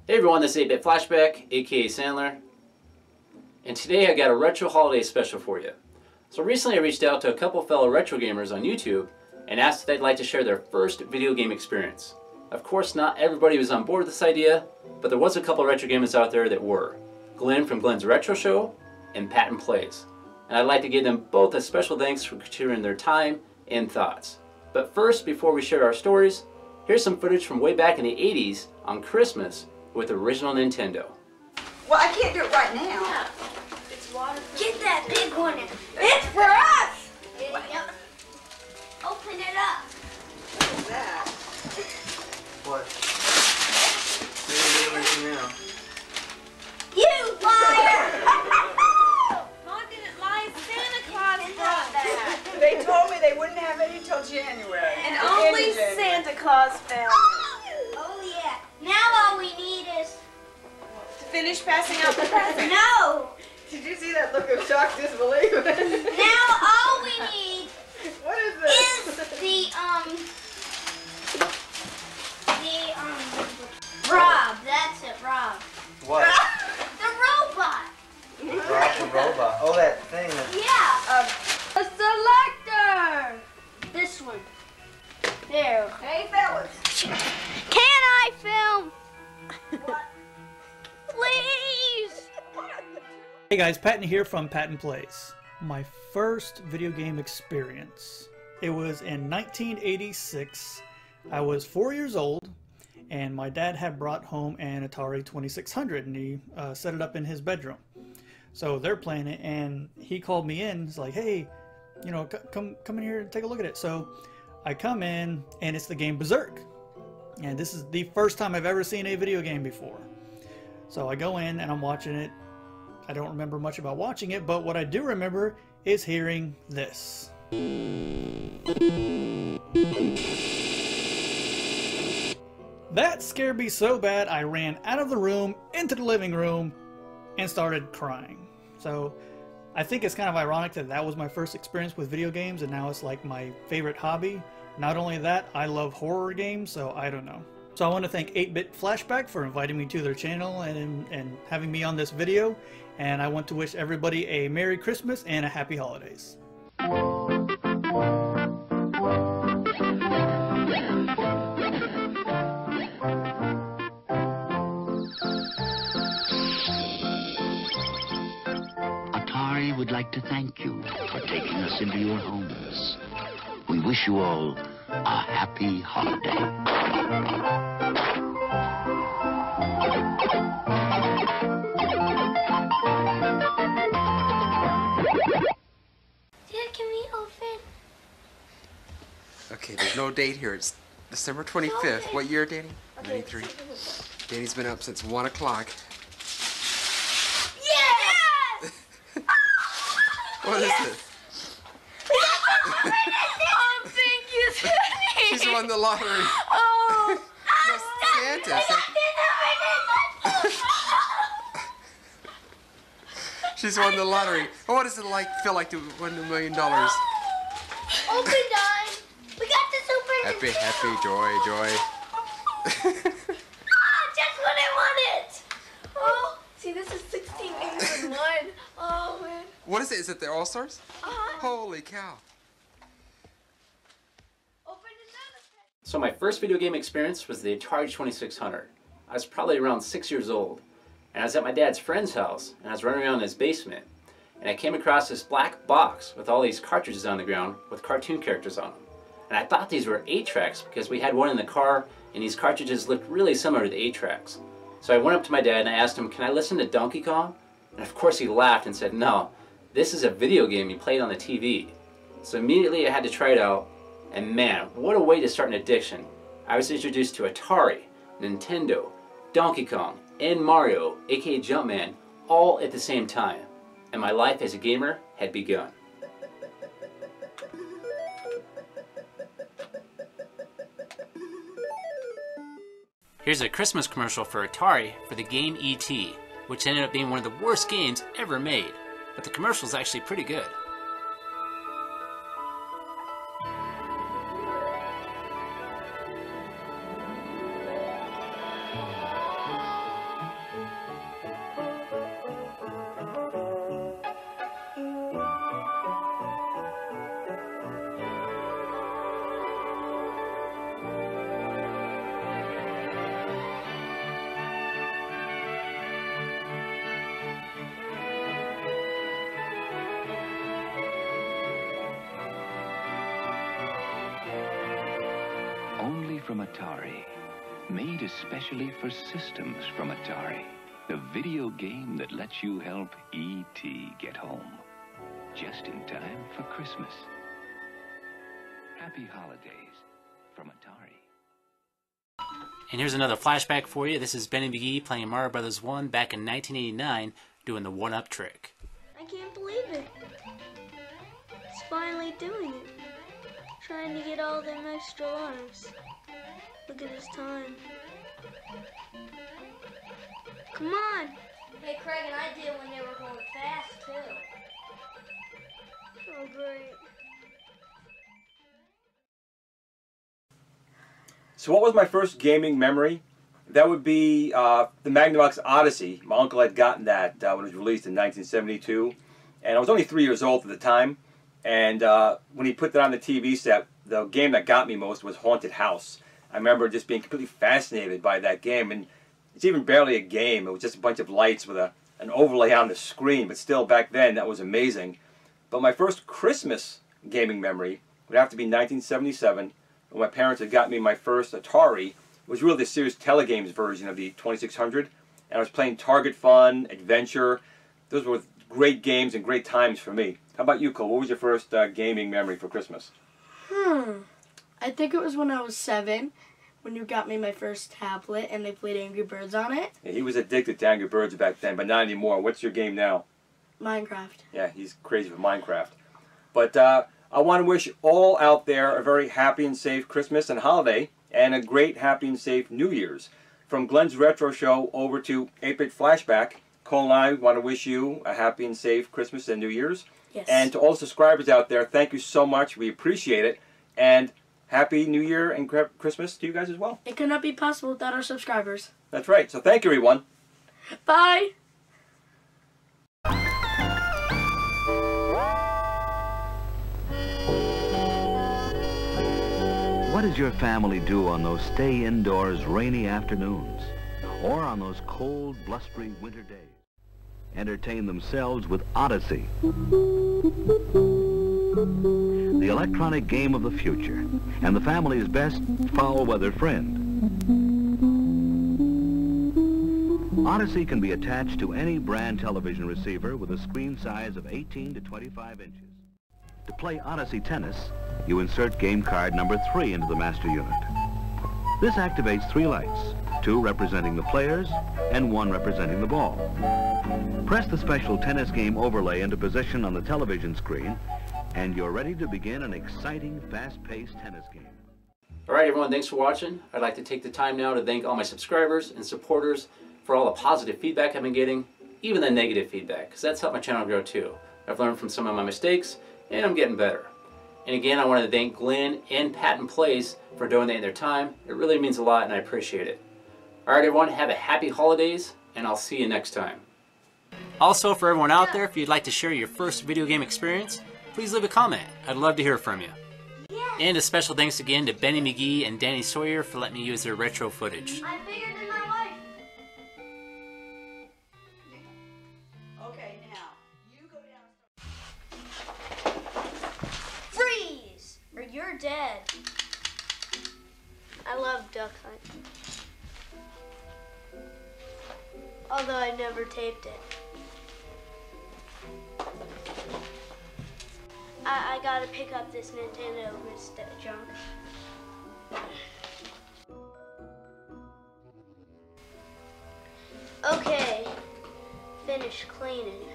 Hey everyone, this is 8-Bit Flashback, aka Sandler, and today I got a retro holiday special for you. So recently I reached out to a couple fellow retro gamers on YouTube and asked if they'd like to share their first video game experience. Of course, not everybody was on board with this idea, but there was a couple retro gamers out there that were. Glen from Glen's Retro Show and Patton Plays. And I'd like to give them both a special thanks for contributing their time and thoughts. But first, before we share our stories, here's some footage from way back in the 80s on Christmas with original Nintendo. Well, I can't do it right now. Yeah. It's water. Get that big one. It's for us. Yep. Open it up. What is that? What? Maybe now. You liar! Mom didn't lie. Santa Claus brought that. They told me they wouldn't have any till January. And The only end of January. Santa Claus found it. Oh yeah. Now all we need is To finish passing out the presents. no. Did you see that look of shocked disbelief? Now all we need What is is this? Rob. That's it, Rob. What? The robot. Rob the robot. Oh, that thing. Yeah. A selector. This one. There. Hey, fellas. Can I film? What? Please. Hey guys, Patton here from Patton Plays. My first video game experience. It was in 1986. I was 4 years old, and my dad had brought home an Atari 2600, and he set it up in his bedroom. So they're playing it, and he called me in. He's like, "Hey, you know, come in here and take a look at it." So I come in, and it's the game Berserk. And this is the first time I've ever seen a video game before. So I go in, and I'm watching it. I don't remember much about watching it, but what I do remember is hearing this. That scared me so bad I ran out of the room into the living room and started crying. So I think it's kind of ironic that that was my first experience with video games, and now it's like my favorite hobby. Not only that, I love horror games, so I don't know. So I want to thank 8-Bit Flashback for inviting me to their channel and having me on this video. And I want to wish everybody a Merry Christmas and a Happy Holidays. Atari would like to thank you for taking us into your homes. We wish you all a happy holiday. Dad, can we open? Okay, there's no date here. It's December 25th. Okay. What year, Danny? Okay. 93. Danny's been up since 1 o'clock. Yes! What is it? Oh, thank you, Daddy. She's won the lottery. Oh. No, Santa. She's won the lottery. Oh, what does it feel like to win $1 million? Open dime. We got the Super Happy, Nintendo. happy, joy, joy. Just what I wanted. Oh, see, this is 16 games in one. Oh, man. What is it? Is it the All-Stars? Uh-huh. Holy cow. Open another pack. So my first video game experience was the Atari 2600. I was probably around 6 years old, and I was at my dad's friend's house, and I was running around in his basement, and I came across this black box with all these cartridges on the ground with cartoon characters on them. And I thought these were 8-tracks because we had one in the car, and these cartridges looked really similar to the 8-tracks. So I went up to my dad and I asked him, "Can I listen to Donkey Kong?" And of course he laughed and said, "No, this is a video game you played on the TV." So immediately I had to try it out, and man, what a way to start an addiction. I was introduced to Atari, Nintendo, Donkey Kong, and Mario, aka Jumpman, all at the same time. And my life as a gamer had begun. Here's a Christmas commercial for Atari for the game E.T., which ended up being one of the worst games ever made. But the commercial's actually pretty good. from Atari. Made especially for systems from Atari. The video game that lets you help E.T. get home. Just in time for Christmas. Happy holidays from Atari. And here's another flashback for you. This is Mcghee playing Mario Bros. 1 back in 1989, doing the one-up trick. I can't believe it. It's finally doing it. Trying to get all them extra lives. Look at his time. Come on! Hey, Craig and I did when they were going fast, too. Oh, great. So what was my first gaming memory? That would be the Magnavox Odyssey. My uncle had gotten that when it was released in 1972. And I was only 3 years old at the time. And when he put that on the TV set, the game that got me most was Haunted House. I remember just being completely fascinated by that game. And it's even barely a game. It was just a bunch of lights with an overlay on the screen. But still, back then, that was amazing. But my first Christmas gaming memory would have to be 1977. When my parents had got me my first Atari. It was really the Series Telegames version of the 2600. And I was playing Target Fun, Adventure. Those were great games and great times for me. How about you, Cole? What was your first gaming memory for Christmas? I think it was when I was 7, when you got me my first tablet and they played Angry Birds on it. Yeah, he was addicted to Angry Birds back then, but not anymore. What's your game now? Minecraft. Yeah, he's crazy for Minecraft. But I want to wish all out there a very happy and safe Christmas and holiday, and a great, happy, and safe New Year's. From Glenn's Retro Show over to 8-Bit Flashback, Cole and I want to wish you a happy and safe Christmas and New Year's. Yes. And to all the subscribers out there, thank you so much. We appreciate it. And Happy New Year and Christmas to you guys as well. It could not be possible without our subscribers. That's right. So thank you, everyone. Bye! What does your family do on those stay indoors rainy afternoons? Or on those cold, blustery winter days? Entertain themselves with Odyssey, the electronic game of the future, and the family's best foul-weather friend. Odyssey can be attached to any brand television receiver with a screen size of 18 to 25 inches. To play Odyssey Tennis, you insert game card number 3 into the master unit. This activates 3 lights, 2 representing the players and 1 representing the ball. Press the special tennis game overlay into position on the television screen, and you're ready to begin an exciting, fast-paced tennis game. Alright everyone, thanks for watching. I'd like to take the time now to thank all my subscribers and supporters for all the positive feedback I've been getting, even the negative feedback, because that's helped my channel grow too. I've learned from some of my mistakes, and I'm getting better. And again, I want to thank Glen and Patton Plays for donating their time. It really means a lot, and I appreciate it. Alright everyone, have a happy holidays, and I'll see you next time. Also, for everyone out there, if you'd like to share your first video game experience, please leave a comment. I'd love to hear from you. And a special thanks again to Benny Mcghee and Danny Sawyer for letting me use their retro footage. I'm bigger than my wife. Okay, now, you go down. Freeze! Or you're dead. I love Duck Hunt. Although I never taped it. I gotta pick up this Nintendo with junk. Okay, finish cleaning.